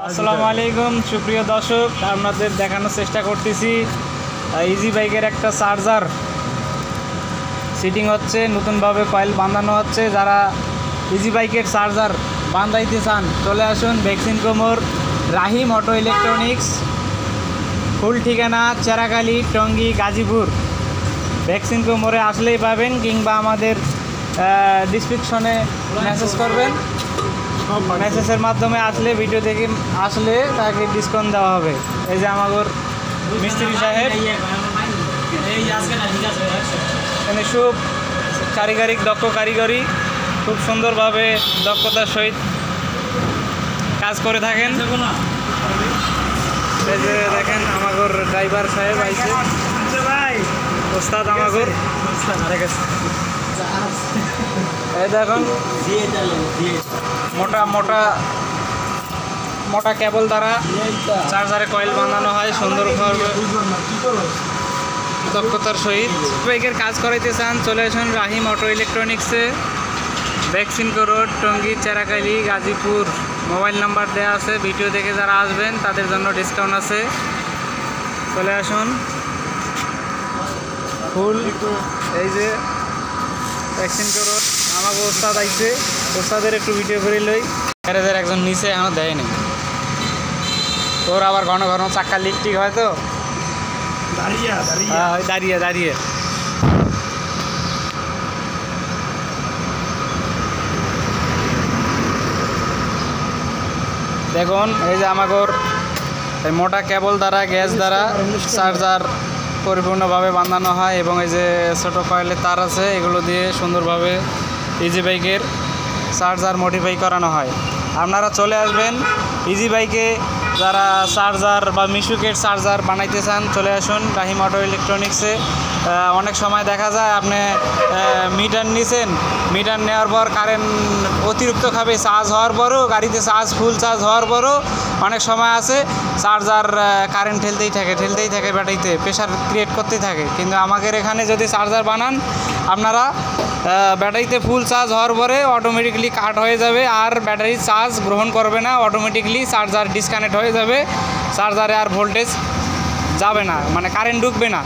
আসসালামু আলাইকুম সুপ্রিয় দর্শক, আপনাদের দেখানোর চেষ্টা করতেছি ইজি বাইকের একটা চার্জার সিটিং হচ্ছে, নতুনভাবে কয়েল বাঁধানো হচ্ছে। যারা ইজি বাইকের চার্জার বাঁধাইতে চান চলে আসুন ভ্যাকসিনকো মোড়, রাহিম অটো ইলেকট্রনিক্স, ফুল ঠিকানা চেরাকালী, টঙ্গী, গাজীপুর। ভ্যাকসিনকো মোড়ে আসলেই পাবেন, কিংবা আমাদের ডিসক্রিপশনে মেসেজ করবেন। মেসেজের মাধ্যমে আসলে, ভিডিও থেকে আসলে তাকে ডিসকাউন্ট দেওয়া হবে। এই যে আমাদের মিস্ত্রি সাহেব, এখানে খুব দক্ষ কারিগরি, খুব সুন্দরভাবে দক্ষতার সহিত কাজ করে থাকেন। এই যে দেখেন আমাদের ড্রাইভার সাহেব আইছে, ওস্তাদ আমাদের। এই দেখুন মোটা কেবল দ্বারা চার্জারে কয়েল বাঁধানো হয় সুন্দরভাবে দক্ষতার সহিত। বাইকের কাজ করাইতে চান চলে আসুন রাহিম অটো ইলেকট্রনিক্সে, ভ্যাকসিনকো road, Tongi, Cherakali, Gazipur. Mobile number দেওয়া আছে, ভিডিও দেখে যারা আসবেন তাদের জন্য ডিসকাউন্ট আছে। চলে আসুন ফুল। এই যে ভ্যাকসিনকো রোড, আমাকে ওস্তাদ আইছে, ওস্তাদের একটু ভিডিও করে লই। গ্যারেজের একজন নিচে এখনো দেয়নি, তোর আবার ঘন ঘন চাক্কা লিক টিক হয় তো দাঁড়িয়ে দেখুন। এই যে আমাগর এই মোটা কেবল দ্বারা, গ্যাস দ্বারা চার্জার পরিপূর্ণভাবে বাঁধানো হয়, এবং এই যে ছোটো কয়েলের তার আছে, এগুলো দিয়ে সুন্দরভাবে ইজি বাইকের চার্জার মডিফাই করানো হয়। আপনারা চলে আসবেন ইজি বাইকে, যারা চার্জার বা মিশুকের চার্জার বানাইতে চান চলে আসুন রাহিম অটো ইলেকট্রনিক্সে। অনেক সময় দেখা যায় আপনি মিটার নিছেন, মিটার নেওয়ার পর কারেন্ট অতিরিক্ত খাবে, চার্জ হওয়ার পরও গাড়িতে ফুল চার্জ হওয়ার পরও অনেক সময় আছে চার্জার কারেন্ট ঠেলতেই থাকে ব্যাটারিতে, প্রেশার ক্রিয়েট করতেই থাকে। কিন্তু আমাদের এখানে যদি চার্জার বানান আপনারা, ব্যাটারিতে ফুল চার্জ হওয়ার পরে অটোমেটিকলি কাট হয়ে যাবে, আর ব্যাটারি চার্জ গ্রহণ করবে না, অটোমেটিকলি চার্জার ডিসকানেক্ট হয়ে যাবে। চার্জারে আর ভোল্টেজ যাবে না, মানে কারেন্ট ঢুকবে না,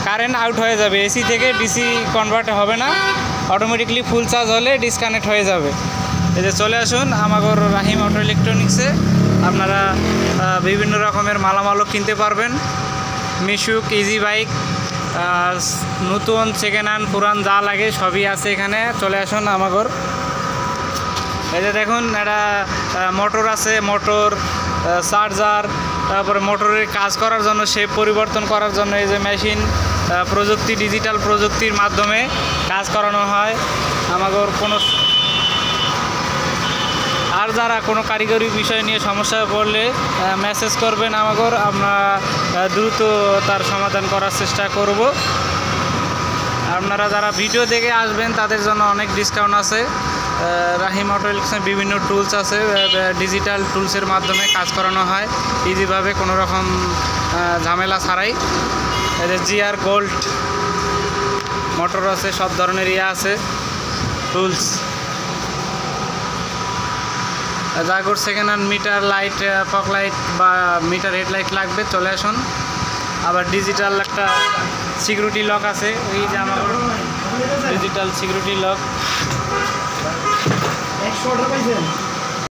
কারেন্ট আউট হয়ে যাবে, এসি থেকে ডিসি কনভার্ট হবে না, অটোমেটিকলি ফুল চার্জ হলে ডিসকানেক্ট হয়ে যাবে। এই যে চলে আসুন আমাদের রাহিম অটো ইলেকট্রনিক্সে, আপনারা বিভিন্ন রকমের মালামালও কিনতে পারবেন। মিশুক, ইজি বাইক, নতুন, সেকেন্ড হ্যান্ড, পুরান যা লাগে সবই আছে এখানে। চলে আসুন আমাগর। এই যে দেখুন একটা মোটর আছে, মোটর, চার্জার, তারপরে মোটরের কাজ করার জন্য, শেপ পরিবর্তন করার জন্য এই যে মেশিন, প্রযুক্তি, ডিজিটাল প্রযুক্তির মাধ্যমে কাজ করানো হয় আমাগর। আর যারা কোনো কারিগরি বিষয় নিয়ে সমস্যায় পড়লে মেসেজ করবেন আমাগর, আমরা দ্রুত তার সমাধান করার চেষ্টা করব। আপনারা যারা ভিডিও দেখে আসবেন তাদের জন্য অনেক ডিসকাউন্ট আছে। রাহিম অটো ইলেকট্রনিক্সের বিভিন্ন টুলস আছে, ডিজিটাল টুলসের মাধ্যমে কাজ করানো হয় ইজিভাবে, কোনো রকম ঝামেলা ছাড়াই। এদের জিআর গোল্ড মোটর আছে, সব ধরনের আছে টুলস। জাগর second hand meter, light, fog light বা মিটার হেডলাইট লাগবে চলে আসুন। আবার ডিজিটাল একটা সিকিউরিটি লক আছে, ওই যে আমার ডিজিটাল সিকিউরিটি লক।